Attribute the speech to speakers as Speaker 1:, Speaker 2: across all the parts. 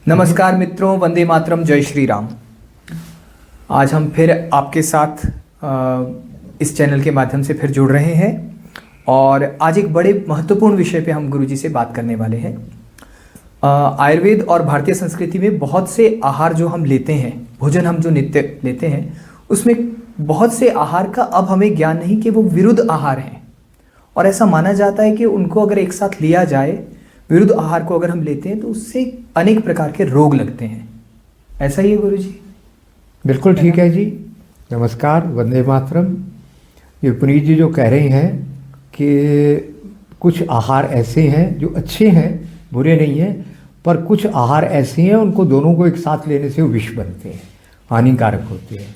Speaker 1: नमस्कार मित्रों, वंदे मातरम, जय श्री राम। आज हम फिर आपके साथ इस चैनल के माध्यम से फिर जुड़ रहे हैं और आज एक बड़े महत्वपूर्ण विषय पे हम गुरुजी से बात करने वाले हैं। आयुर्वेद और भारतीय संस्कृति में बहुत से आहार जो हम लेते हैं, भोजन हम जो नित्य लेते हैं, उसमें बहुत से आहार का अब हमें ज्ञान नहीं कि वो विरुद्ध आहार हैं और ऐसा माना जाता है कि उनको अगर एक साथ लिया जाए, विरुद्ध आहार को अगर हम लेते हैं तो उससे अनेक प्रकार के रोग लगते हैं। ऐसा ही है गुरुजी?
Speaker 2: बिल्कुल ठीक है जी। नमस्कार, वंदे मातरम। ये पुनीत जी जो कह रहे हैं कि कुछ आहार ऐसे हैं जो अच्छे हैं, बुरे नहीं हैं, पर कुछ आहार ऐसे हैं उनको दोनों को एक साथ लेने से वो विष बनते हैं, हानिकारक होते हैं।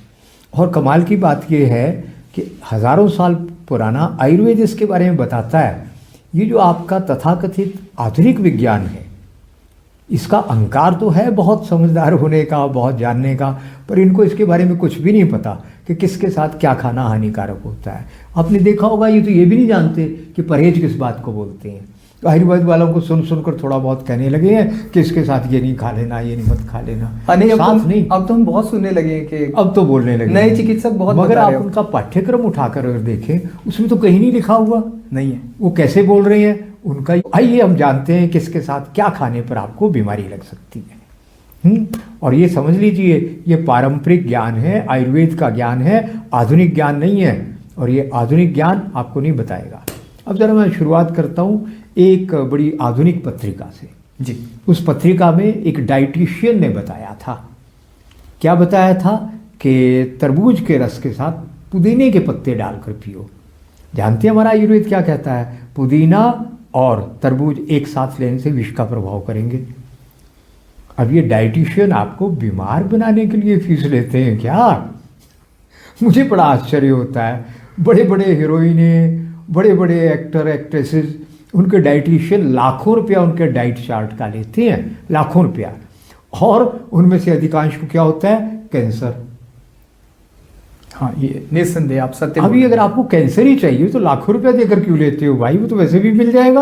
Speaker 2: और कमाल की बात ये है कि हज़ारों साल पुराना आयुर्वेद इसके बारे में बताता है। ये जो आपका तथाकथित आधुनिक विज्ञान है, इसका अहंकार तो है बहुत समझदार होने का, बहुत जानने का, पर इनको इसके बारे में कुछ भी नहीं पता कि किसके साथ क्या खाना हानिकारक होता है। आपने देखा होगा, ये तो ये भी नहीं जानते कि परहेज किस बात को बोलते हैं। तो आयुर्वेद वालों को सुन सुनकर थोड़ा बहुत कहने लगे हैं कि इसके साथ ये नहीं खा लेना, ये नहीं मत खा लेना।
Speaker 1: नहीं, अब तो हम बहुत सुनने लगे कि
Speaker 2: अब तो बोलने लगे
Speaker 1: नए चिकित्सक बहुत,
Speaker 2: मगर आप उनका पाठ्यक्रम उठाकर अगर देखें, उसमें तो कहीं नहीं लिखा हुआ
Speaker 1: नहीं है
Speaker 2: वो कैसे बोल रहे हैं उनका। आइए हम जानते हैं किसके साथ क्या खाने पर आपको बीमारी लग सकती है। और ये समझ लीजिए, ये पारंपरिक ज्ञान है, आयुर्वेद का ज्ञान है, आधुनिक ज्ञान नहीं है। और ये आधुनिक ज्ञान आपको नहीं बताएगा। अब जरा मैं शुरुआत करता हूँ एक बड़ी आधुनिक पत्रिका से
Speaker 1: जी।
Speaker 2: उस पत्रिका में एक डाइटिशियन ने बताया था, क्या बताया था कि तरबूज के रस के साथ पुदीने के पत्ते डालकर पियो। जानते हैं हमारा आयुर्वेद क्या कहता है? पुदीना और तरबूज एक साथ लेने से विष का प्रभाव करेंगे। अब ये डाइटिशियन आपको बीमार बनाने के लिए फीस लेते हैं क्या? मुझे बड़ा आश्चर्य होता है। बड़े बड़े हीरोइनें, बड़े बड़े एक्टर एक्ट्रेसेस, उनके डाइटिशियन लाखों रुपया उनके डाइट चार्ट का लेते हैं, लाखों रुपया। और उनमें से अधिकांश को क्या होता है? कैंसर।
Speaker 1: हाँ, ये निस्संदेह आप सत्य।
Speaker 2: अभी अगर आपको कैंसर ही चाहिए तो लाखों रुपया देकर क्यों लेते हो भाई? वो तो वैसे भी मिल जाएगा।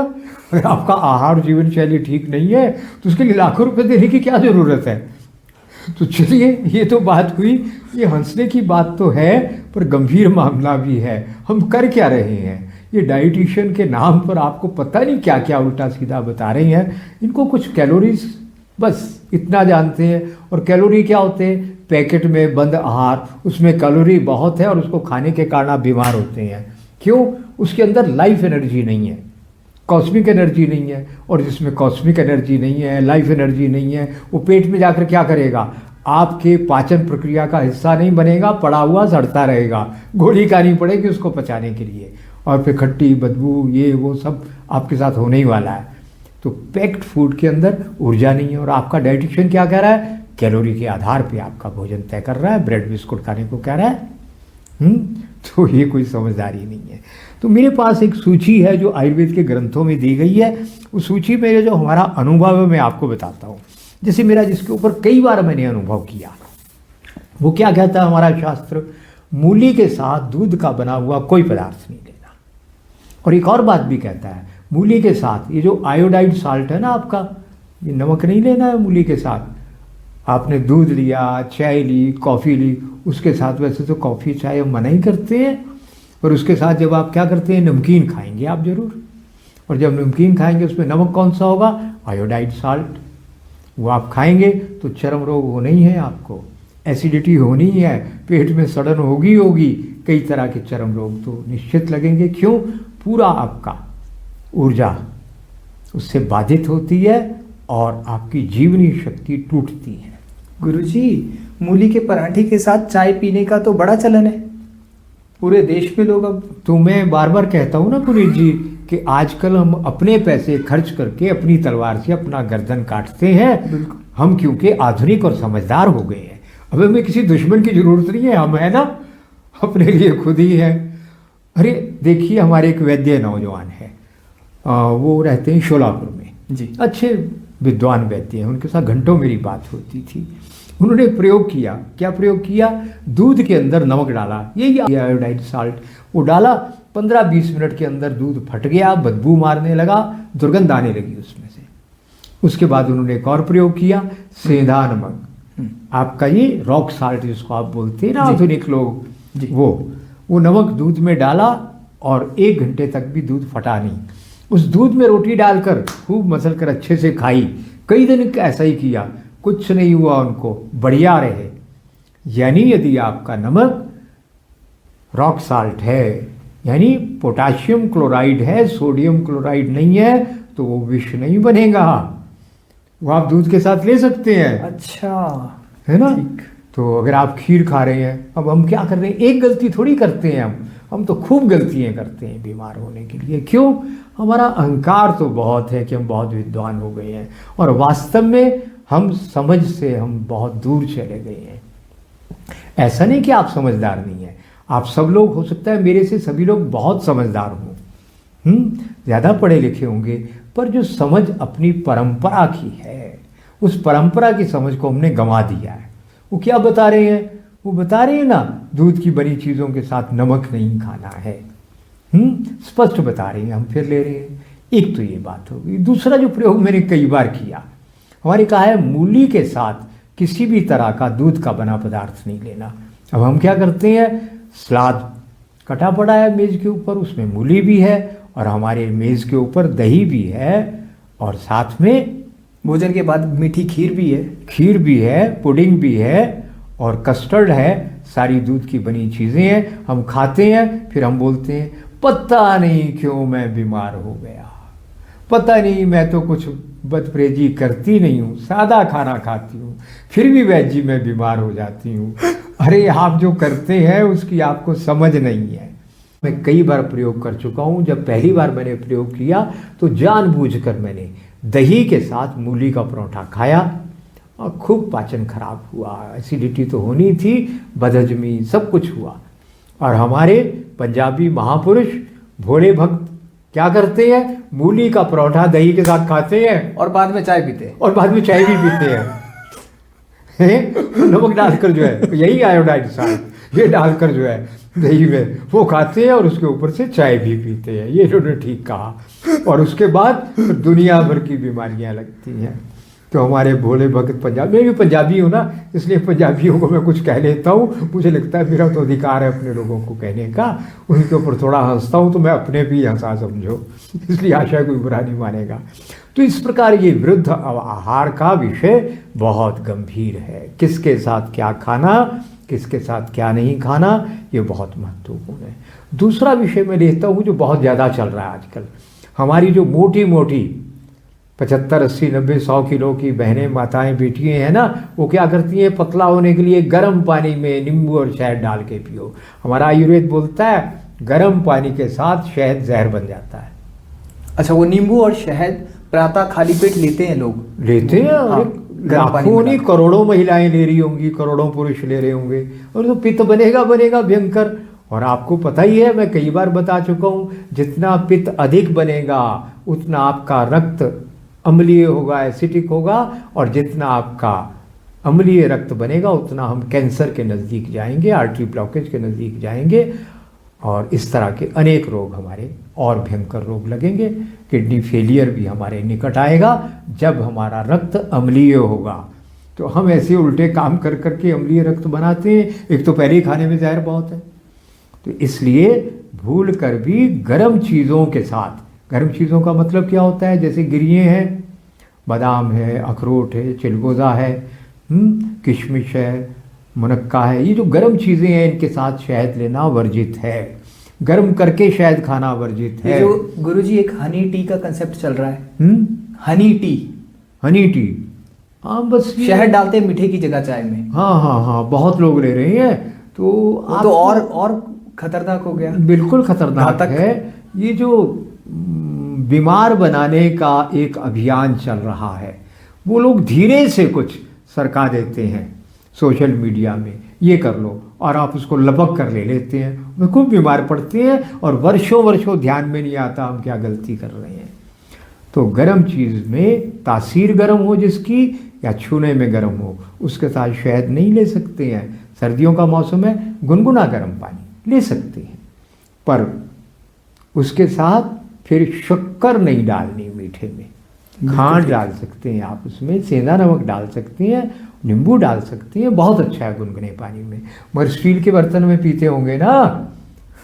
Speaker 2: अगर आपका आहार जीवन शैली ठीक नहीं है तो उसके लिए लाखों रुपये देने की क्या ज़रूरत है? तो चलिए, ये तो बात हुई। ये हंसने की बात तो है, पर गंभीर मामला भी है। हम कर क्या रहे हैं? ये डाइटिशियन के नाम पर आपको पता नहीं क्या क्या उल्टा सीधा बता रहे हैं। इनको कुछ कैलोरीज, बस इतना जानते हैं। और कैलोरी क्या होते हैं? पैकेट में बंद आहार, उसमें कैलोरी बहुत है और उसको खाने के कारण आप बीमार होते हैं। क्यों? उसके अंदर लाइफ एनर्जी नहीं है, कॉस्मिक एनर्जी नहीं है। और जिसमें कॉस्मिक एनर्जी नहीं है, लाइफ एनर्जी नहीं है, वो पेट में जाकर क्या करेगा? आपके पाचन प्रक्रिया का हिस्सा नहीं बनेगा, पड़ा हुआ सड़ता रहेगा। गोली खानी पड़ेगी उसको पचाने के लिए, और फिर खट्टी बदबू, ये वो सब आपके साथ होने ही वाला है। तो पैक्ड फूड के अंदर ऊर्जा नहीं है। और आपका डाइटिशियन क्या कह रहा है? कैलोरी के आधार पे आपका भोजन तय कर रहा है, ब्रेड बिस्कुट खाने को कह रहा है। तो ये कोई समझदारी नहीं है। तो मेरे पास एक सूची है जो आयुर्वेद के ग्रंथों में दी गई है। उस सूची में जो हमारा अनुभव है मैं आपको बताता हूँ। जैसे मेरा, जिसके ऊपर कई बार मैंने अनुभव किया, वो क्या कहता है हमारा शास्त्र? मूली के साथ दूध का बना हुआ कोई पदार्थ नहीं लेना। और एक और बात भी कहता है, मूली के साथ ये जो आयोडाइड साल्ट है ना आपका, ये नमक नहीं लेना है मूली के साथ। आपने दूध लिया, चाय ली, कॉफ़ी ली, उसके साथ, वैसे तो कॉफ़ी चाय हम मना ही करते हैं, पर उसके साथ जब आप क्या करते हैं, नमकीन खाएंगे आप ज़रूर। और जब नमकीन खाएंगे उसमें नमक कौन सा होगा? Iodide salt. वो आप खाएंगे तो चर्म रोग होने ही है, आपको एसिडिटी होनी ही है, पेट में सड़न होगी, कई तरह के चर्म रोग तो निश्चित लगेंगे। क्यों? पूरा आपका ऊर्जा उससे बाधित होती है और आपकी जीवनी शक्ति टूटती है।
Speaker 1: गुरुजी, मूली के पराठे के साथ चाय पीने का तो बड़ा चलन है पूरे देश में लोग। अब
Speaker 2: तो मैं बार बार कहता हूँ ना पुनीत जी कि आजकल हम अपने पैसे खर्च करके अपनी तलवार से अपना गर्दन काटते हैं। हम क्योंकि आधुनिक और समझदार हो गए हैं, अब हमें किसी दुश्मन की जरूरत नहीं है। हम है ना, अपने लिए खुद ही है। अरे देखिए, हमारे एक वैद्य नौजवान है, वो रहते हैं शोलापुर में
Speaker 1: जी।
Speaker 2: अच्छे विद्वान वैद्य हैं, उनके साथ घंटों मेरी बात होती थी। उन्होंने प्रयोग किया। क्या प्रयोग किया? दूध के अंदर नमक डाला, यही आयोडाइड साल्ट, वो डाला। 15-20 मिनट के अंदर दूध फट गया, बदबू मारने लगा, दुर्गंध आने लगी उसमें से। उसके बाद उन्होंने एक और प्रयोग किया, सेंधा नमक। आपका ये रॉक साल्ट जिसको आप बोलते हैं ना आधुनिक लोग, वो नमक दूध में डाला और 1 घंटे तक भी दूध फटा नहीं। उस दूध में रोटी डालकर खूब मसल कर अच्छे से खाई। कई दिन ऐसा ही किया, कुछ नहीं हुआ उनको, बढ़िया रहे। यानी यदि आपका नमक रॉक साल्ट है, यानी पोटाशियम क्लोराइड है, सोडियम क्लोराइड नहीं है, तो वो विष नहीं बनेगा, वो आप दूध के साथ ले सकते हैं।
Speaker 1: अच्छा,
Speaker 2: है ना। तो अगर आप खीर खा रहे हैं, अब हम क्या कर रहे हैं, एक गलती थोड़ी करते हैं हम तो खूब गलतियां करते हैं बीमार होने के लिए। क्यों? हमारा अहंकार तो बहुत है कि हम बहुत विद्वान हो गए हैं, और वास्तव में हम समझ से हम बहुत दूर चले गए हैं। ऐसा नहीं कि आप समझदार नहीं हैं, आप सब लोग, हो सकता है मेरे से सभी लोग बहुत समझदार हों, ज़्यादा पढ़े लिखे होंगे, पर जो समझ अपनी परंपरा की है, उस परंपरा की समझ को हमने गंवा दिया है। वो क्या बता रहे हैं? वो बता रहे हैं ना, दूध की बनी चीज़ों के साथ नमक नहीं खाना है। स्पष्ट बता रहे हैं, हम फिर ले रहे हैं। एक तो ये बात होगी। दूसरा जो प्रयोग मैंने कई बार किया, हमारे कहा है मूली के साथ किसी भी तरह का दूध का बना पदार्थ नहीं लेना। अब हम क्या करते हैं, सलाद कटा पड़ा है मेज़ के ऊपर, उसमें मूली भी है और हमारे मेज़ के ऊपर दही भी है, और साथ में
Speaker 1: भोजन के बाद मीठी खीर भी है,
Speaker 2: पुडिंग भी है और कस्टर्ड है, सारी दूध की बनी चीज़ें हैं। हम खाते हैं, फिर हम बोलते हैं पता नहीं क्यों मैं बीमार हो गया, पता नहीं, मैं तो कुछ बदपरहेजी करती नहीं हूँ, सादा खाना खाती हूँ, फिर भी वैजी मैं बीमार हो जाती हूँ। अरे आप जो करते हैं उसकी आपको समझ नहीं है। मैं कई बार प्रयोग कर चुका हूँ। जब पहली बार मैंने प्रयोग किया तो जानबूझकर मैंने दही के साथ मूली का परोठा खाया और खूब पाचन खराब हुआ, एसिडिटी तो होनी थी, बदहजमी सब कुछ हुआ। और हमारे पंजाबी महापुरुष भोले भक्त क्या करते हैं, मूली का परोठा दही के साथ खाते हैं
Speaker 1: और बाद में चाय पीते हैं,
Speaker 2: भी पीते हैं। नमक डालकर जो है, यही आयोडाइड साल्ट ये डालकर जो है दही में वो खाते हैं और उसके ऊपर से चाय भी पीते हैं। ये इन्होंने ठीक कहा। और उसके बाद दुनिया भर की बीमारियां लगती हैं। तो हमारे भोले भक्त पंजाब, मैं भी पंजाबी हूँ ना, इसलिए पंजाबियों को मैं कुछ कह लेता हूँ। मुझे लगता है मेरा तो अधिकार है अपने लोगों को कहने का। उनके ऊपर थोड़ा हंसता हूँ तो मैं अपने भी हंसा समझो, इसलिए आशा कोई बुरा नहीं मानेगा। तो इस प्रकार ये वृद्ध आहार का विषय बहुत गंभीर है। किसके साथ क्या खाना, किसके साथ क्या नहीं खाना, ये बहुत महत्वपूर्ण है। दूसरा विषय मैं लेता हूँ जो बहुत ज़्यादा चल रहा है आजकल। हमारी जो मोटी मोटी 75, 80, 90, 100 किलो की बहनें, माताएं, बेटियाँ हैं ना, वो क्या करती हैं, पतला होने के लिए गर्म पानी में नींबू और शहद डाल के पियो। हमारा आयुर्वेद बोलता है गर्म पानी के साथ शहद जहर बन जाता है।
Speaker 1: अच्छा, वो नींबू और शहद प्रातः खाली पेट लेते हैं लोग?
Speaker 2: लेते हैं। लाखों नहीं, करोड़ों महिलाएं ले रही होंगी, करोड़ों पुरुष ले रहे होंगे, और तो पित्त बनेगा भयंकर। और आपको पता ही है, मैं कई बार बता चुका हूँ, जितना पित्त अधिक बनेगा उतना आपका रक्त अम्लीय होगा, एसिडिक होगा, और जितना आपका अम्लीय रक्त बनेगा उतना हम कैंसर के नज़दीक जाएंगे, आर्टरी ब्लॉकेज के नज़दीक जाएंगे, और इस तरह के अनेक रोग हमारे और भयंकर रोग लगेंगे। किडनी फेलियर भी हमारे निकट आएगा जब हमारा रक्त अम्लीय होगा। तो हम ऐसे उल्टे काम कर करके अम्लीय रक्त बनाते हैं। एक तो पहले ही खाने में जहर बहुत है, तो इसलिए भूल कर भी गर्म चीज़ों के साथ, गर्म चीज़ों का मतलब क्या होता है, जैसे गिरिये हैं, बादाम है, अखरोट है, चिलगोज़ा है, किशमिश है, मुनक्का है, ये जो गर्म चीज़ें हैं इनके साथ शहद लेना वर्जित है। गर्म करके शहद खाना वर्जित है।
Speaker 1: जो गुरुजी एक हनी टी का कंसेप्ट चल रहा है, हनी टी, हाँ, बस शहद डालते हैं मीठे की जगह चाय में।
Speaker 2: हाँ, बहुत लोग ले रहे हैं। तो
Speaker 1: और खतरनाक हो गया,
Speaker 2: बिल्कुल खतरनाक है। ये जो बीमार बनाने का एक अभियान चल रहा है, वो लोग धीरे से कुछ सरका देते हैं सोशल मीडिया में, ये कर लो, और आप उसको लपक कर ले लेते हैं, वे खूब बीमार पड़ते हैं और वर्षों ध्यान में नहीं आता हम क्या गलती कर रहे हैं। तो गर्म चीज़ में तासीर गर्म हो जिसकी, या छूने में गर्म हो, उसके साथ शहद नहीं ले सकते हैं। सर्दियों का मौसम है, गुनगुना गर्म पानी ले सकते हैं, पर उसके साथ फिर शक्कर नहीं डालनी मीठे में। खांड डाल सकते हैं आप, उसमें सेंधा नमक डाल सकते हैं, नींबू डाल सकते हैं, बहुत अच्छा है गुनगुने पानी में। मगर स्टील के बर्तन में पीते होंगे ना,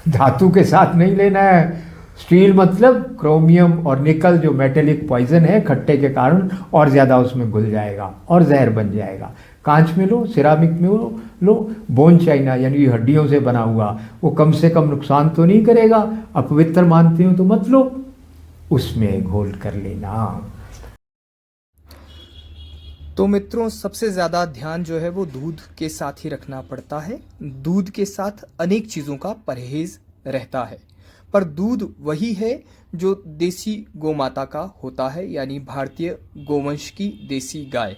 Speaker 2: धातु के साथ नहीं लेना है। स्टील मतलब क्रोमियम और निकल जो मेटेलिक पॉइजन है, खट्टे के कारण और ज़्यादा उसमें घुल जाएगा और जहर बन जाएगा। कांच में लो, सिरामिक में लो, बोन चाइना यानी हड्डियों से बना हुआ, वो कम से कम नुकसान तो नहीं करेगा। अपवित्र मानते हो तो मत लो, उसमें घोल कर लेना।
Speaker 1: तो मित्रों, सबसे ज़्यादा ध्यान जो है वो दूध के साथ ही रखना पड़ता है। दूध के साथ अनेक चीज़ों का परहेज रहता है, पर दूध वही है जो देसी गोमाता का होता है, यानी भारतीय गोवंश की देसी गाय।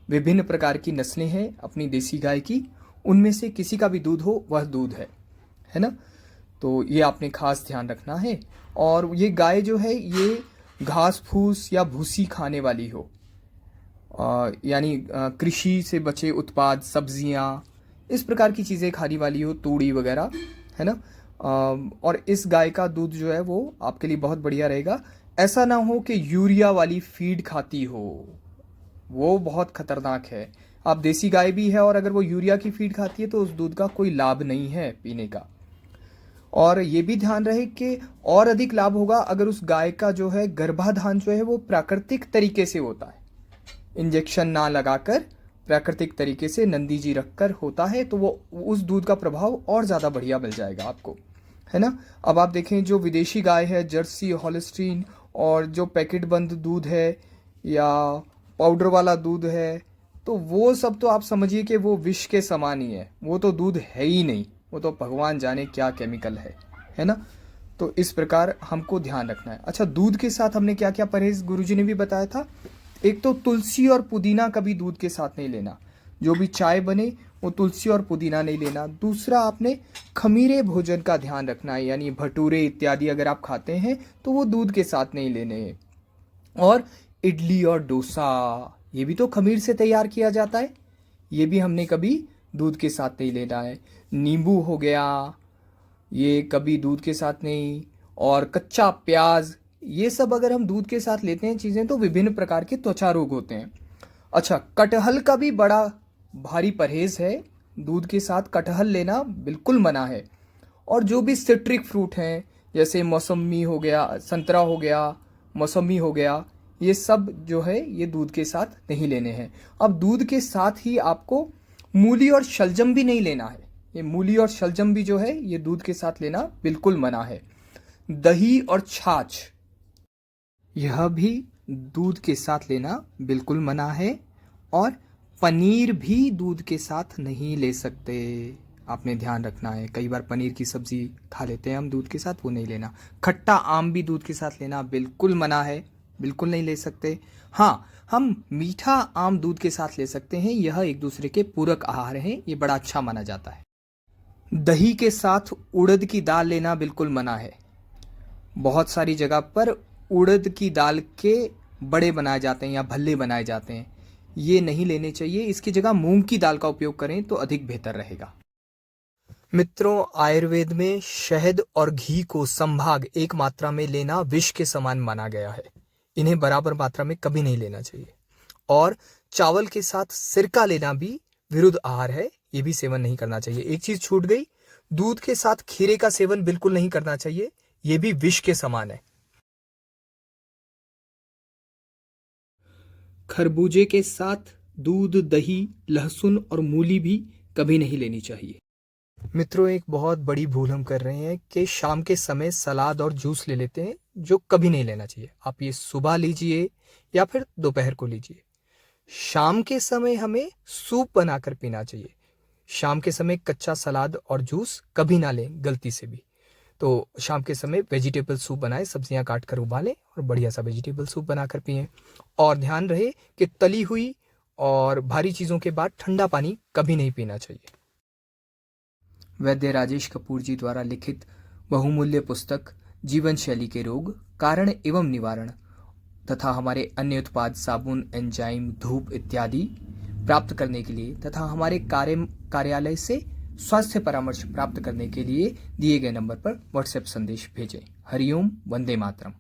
Speaker 1: विभिन्न प्रकार की नस्लें हैं अपनी देसी गाय की, उनमें से किसी का भी दूध हो वह दूध है ना। तो ये आपने खास ध्यान रखना है। और ये गाय जो है ये घास फूस या भूसी खाने वाली हो, यानी कृषि से बचे उत्पाद, सब्जियां, इस प्रकार की चीज़ें खाने वाली हो, तूड़ी वगैरह, है ना। और इस गाय का दूध जो है वो आपके लिए बहुत बढ़िया रहेगा। ऐसा ना हो कि यूरिया वाली फीड खाती हो, वो बहुत खतरनाक है। आप देसी गाय भी है और अगर वो यूरिया की फीड खाती है तो उस दूध का कोई लाभ नहीं है पीने का। और ये भी ध्यान रहे कि और अधिक लाभ होगा अगर उस गाय का जो है गर्भाधान जो है वो प्राकृतिक तरीके से होता है, इंजेक्शन ना लगाकर प्राकृतिक तरीके से नंदी जी रखकर होता है, तो वो उस दूध का प्रभाव और ज़्यादा बढ़िया मिल जाएगा आपको, है ना। अब आप देखें जो विदेशी गाय है, जर्सी, हॉलस्टीन, और जो पैकेट बंद दूध है या पाउडर वाला दूध है, तो वो सब तो आप समझिए कि वो विष के समान ही है, वो तो दूध है ही नहीं, वो तो भगवान जाने क्या केमिकल है ना। तो इस प्रकार हमको ध्यान रखना है। अच्छा, दूध के साथ हमने क्या क्या परहेज गुरुजी ने भी बताया था। एक तो तुलसी और पुदीना कभी दूध के साथ नहीं लेना, जो भी चाय बने वो तुलसी और पुदीना नहीं लेना। दूसरा, आपने खमीरे भोजन का ध्यान रखना है, यानी भटूरे इत्यादि अगर आप खाते हैं तो वो दूध के साथ नहीं लेने हैं। और इडली और डोसा, ये भी तो खमीर से तैयार किया जाता है, ये भी हमने कभी दूध के साथ नहीं लेना है। नींबू हो गया, ये कभी दूध के साथ नहीं। और कच्चा प्याज, ये सब अगर हम दूध के साथ लेते हैं चीज़ें तो विभिन्न प्रकार के त्वचा रोग होते हैं। अच्छा, कटहल का भी बड़ा भारी परहेज है, दूध के साथ कटहल लेना बिल्कुल मना है। और जो भी सिट्रिक फ्रूट हैं, जैसे मौसमी हो गया, संतरा हो गया, मौसमी हो गया, ये सब जो है ये दूध के साथ नहीं लेने हैं। अब दूध के साथ ही आपको मूली और शलजम भी नहीं लेना है। ये मूली और शलजम भी जो है ये दूध के साथ लेना बिल्कुल मना है। दही और छाछ, यह भी दूध के साथ लेना बिल्कुल मना है। और पनीर भी दूध के साथ नहीं ले सकते, आपने ध्यान रखना है। कई बार पनीर की सब्जी खा लेते हैं हम दूध के साथ, वो नहीं लेना। खट्टा आम भी दूध के साथ लेना बिल्कुल मना है, बिल्कुल नहीं ले सकते। हाँ, हम मीठा आम दूध के साथ ले सकते हैं, यह एक दूसरे के पूरक आहार हैं, ये बड़ा अच्छा माना जाता है। दही के साथ उड़द की दाल लेना बिल्कुल मना है। बहुत सारी जगह पर उड़द की दाल के बड़े बनाए जाते हैं या भल्ले बनाए जाते हैं, ये नहीं लेने चाहिए। इसकी जगह मूंग की दाल का उपयोग करें तो अधिक बेहतर रहेगा। मित्रों, आयुर्वेद में शहद और घी को संभाग एक मात्रा में लेना विष के समान माना गया है, इन्हें बराबर मात्रा में कभी नहीं लेना चाहिए। और चावल के साथ सिरका लेना भी विरुद्ध आहार है, ये भी सेवन नहीं करना चाहिए। एक चीज छूट गई, दूध के साथ खीरे का सेवन बिल्कुल नहीं करना चाहिए, ये भी विष के समान है। खरबूजे के साथ दूध, दही, लहसुन और मूली भी कभी नहीं लेनी चाहिए। मित्रों, एक बहुत बड़ी भूल हम कर रहे हैं कि शाम के समय सलाद और जूस ले लेते हैं, जो कभी नहीं लेना चाहिए। आप ये सुबह लीजिए या फिर दोपहर को लीजिए। शाम के समय हमें सूप बनाकर पीना चाहिए। शाम के समय कच्चा सलाद और जूस कभी ना लें गलती से भी। तो शाम के समय वेजिटेबल सूप बनाएं, सब्जियां काट कर उबालें और बढ़िया सा वेजिटेबल सूप बनाकर पिएं। और ध्यान रहे कि तली हुई और भारी चीज़ों के बाद ठंडा पानी कभी नहीं पीना चाहिए। वैद्य राजेश कपूर जी द्वारा लिखित बहुमूल्य पुस्तक जीवन शैली के रोग, कारण एवं निवारण तथा हमारे अन्य उत्पाद साबुन, एंजाइम, धूप इत्यादि प्राप्त करने के लिए तथा हमारे कार्यालय से स्वास्थ्य परामर्श प्राप्त करने के लिए दिए गए नंबर पर व्हाट्सएप संदेश भेजें। हरिओम, वंदे मातरम।